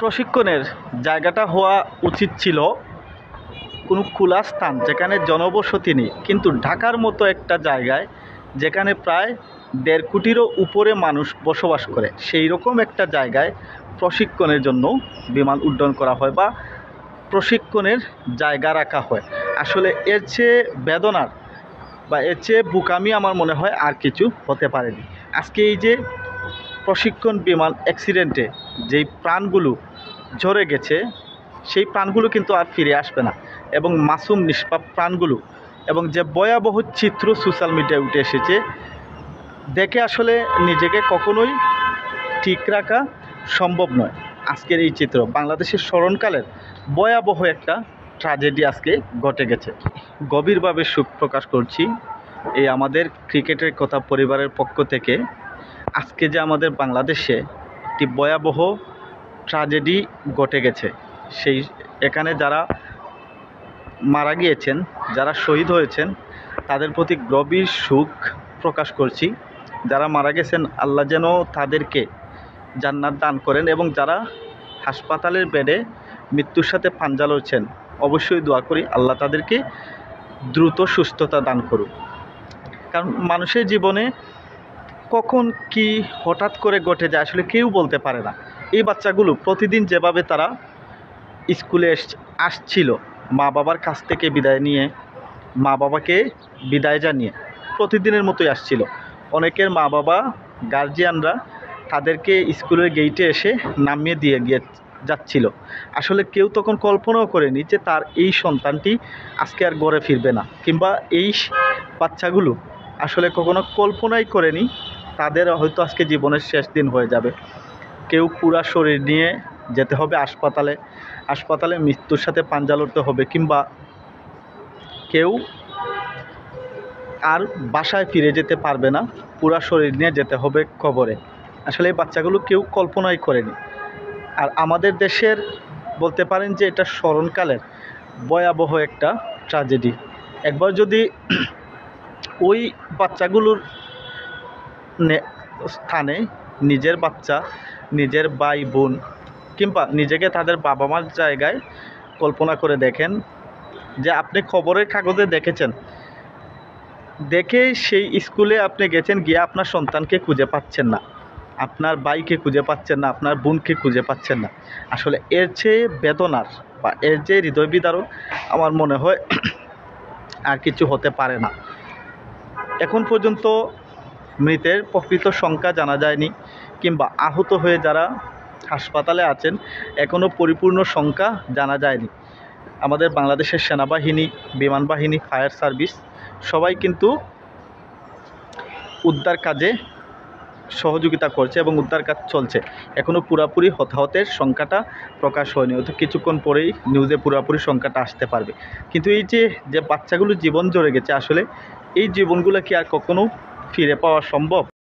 প্রশিক্ষণের জায়গাটা হওয়া উচিত ছিল কোনো খোলা স্থান যেখানে জনবসতি নেই, কিন্তু ঢাকার মতো একটা জায়গায় যেখানে প্রায় ১.৫ কোটিরও উপরে মানুষ বসবাস করে, সেই রকম একটা জায়গায় প্রশিক্ষণের জন্য বিমান উড্ডয়ন করা হয় বা প্রশিক্ষণের জায়গা রাখা হয়। আসলে এর চেয়ে বেদনার বা এর চেয়ে বোকামি আমার মনে হয় আর কিছু হতে পারেনি। আজকে এই যে প্রশিক্ষণ বিমান অ্যাক্সিডেন্টে যেই প্রাণগুলো ঝরে গেছে, সেই প্রাণগুলো কিন্তু আর ফিরে আসবে না, এবং মাসুম নিষ্পাপ প্রাণগুলো এবং যে ভয়াবহ চিত্র সোশ্যাল মিডিয়ায় উঠে এসেছে, দেখে আসলে নিজেকে কখনোই ঠিক রাখা সম্ভব নয়। আজকের এই চিত্র বাংলাদেশের স্মরণকালের ভয়াবহ একটা ট্র্যাজেডি আজকে ঘটে গেছে। গভীরভাবে শোক প্রকাশ করছি এই আমাদের ক্রিকেটের কথা পরিবারের পক্ষ থেকে। আজকে যে আমাদের বাংলাদেশে একটি ভয়াবহ ট্র্যাজেডি ঘটে গেছে, সেই এখানে যারা মারা গিয়েছেন, যারা শহীদ হয়েছেন, তাদের প্রতি গভীর শোক প্রকাশ করছি। যারা মারা গেছেন, আল্লাহ যেন তাদেরকে জান্নাত দান করেন, এবং যারা হাসপাতালের বেডে মৃত্যুর সাথে পাঞ্জা লড়ছেন, অবশ্যই দোয়া করি আল্লাহ তাদেরকে দ্রুত সুস্থতা দান করুন। কারণ মানুষের জীবনে কখন কি হঠাৎ করে ঘটে যায় আসলে কেউ বলতে পারে না। এই বাচ্চাগুলো প্রতিদিন যেভাবে তারা স্কুলে আসছিল, মা বাবার কাছ থেকে বিদায় নিয়ে, মা বাবাকে বিদায় জানিয়ে প্রতিদিনের মতোই আসছিল। অনেকের মা বাবা গার্জিয়ানরা তাদেরকে স্কুলের গেইটে এসে নামিয়ে দিয়ে যাচ্ছিল। আসলে কেউ তখন কল্পনাও করেনি যে তার এই সন্তানটি আজকে আর ঘরে ফিরবে না, কিংবা এই বাচ্চাগুলো আসলে কখনো কল্পনাই করেনি তাদের হয়তো আজকে জীবনের শেষ দিন হয়ে যাবে। কেউ পুরা শরীর নিয়ে যেতে হবে হাসপাতালে মৃত্যুর সাথে পাঞ্জা লড়তে হবে, কিংবা কেউ আর বাসায় ফিরে যেতে পারবে না, পুরা শরীর নিয়ে যেতে হবে কবরে। আসলে এই বাচ্চাগুলো কেউ কল্পনাই করেনি। আর আমাদের দেশের বলতে পারেন যে এটা স্মরণকালের ভয়াবহ একটা ট্র্যাজেডি। একবার যদি ওই বাচ্চাগুলোর স্থানে নিজের বাচ্চা, নিজের ভাই বোন, কিংবা নিজেকে তাদের বাবা মার জায়গায় কল্পনা করে দেখেন, যে আপনি খবরের কাগজে দেখেছেন, দেখে সেই স্কুলে আপনি গেছেন, গিয়ে আপনার সন্তানকে খুঁজে পাচ্ছেন না, আপনার ভাইকে খুঁজে পাচ্ছেন না, আপনার বোনকে খুঁজে পাচ্ছেন না। আসলে এর চেয়ে বেদনার বা এর যে হৃদয় বিদারক আমার মনে হয় আর কিছু হতে পারে না। এখন পর্যন্ত মৃতের প্রকৃত সংখ্যা জানা যায়নি, কিংবা আহত হয়ে যারা হাসপাতালে আছেন এখনও পরিপূর্ণ সংখ্যা জানা যায়নি। আমাদের বাংলাদেশের সেনাবাহিনী, বিমান বাহিনী, ফায়ার সার্ভিস সবাই কিন্তু উদ্ধার কাজে সহযোগিতা করছে এবং উদ্ধার কাজ চলছে। এখনও পুরোপুরি হতাহতের সংখ্যাটা প্রকাশ হয়নি, হয়তো কিছুক্ষণ পরেই নিউজে পুরোপুরি সংখ্যাটা আসতে পারবে। কিন্তু এই যে বাচ্চাগুলো জীবন জড়ে গেছে, আসলে এই জীবনগুলো কি আর কখনো ফিরে পাওয়া সম্ভব?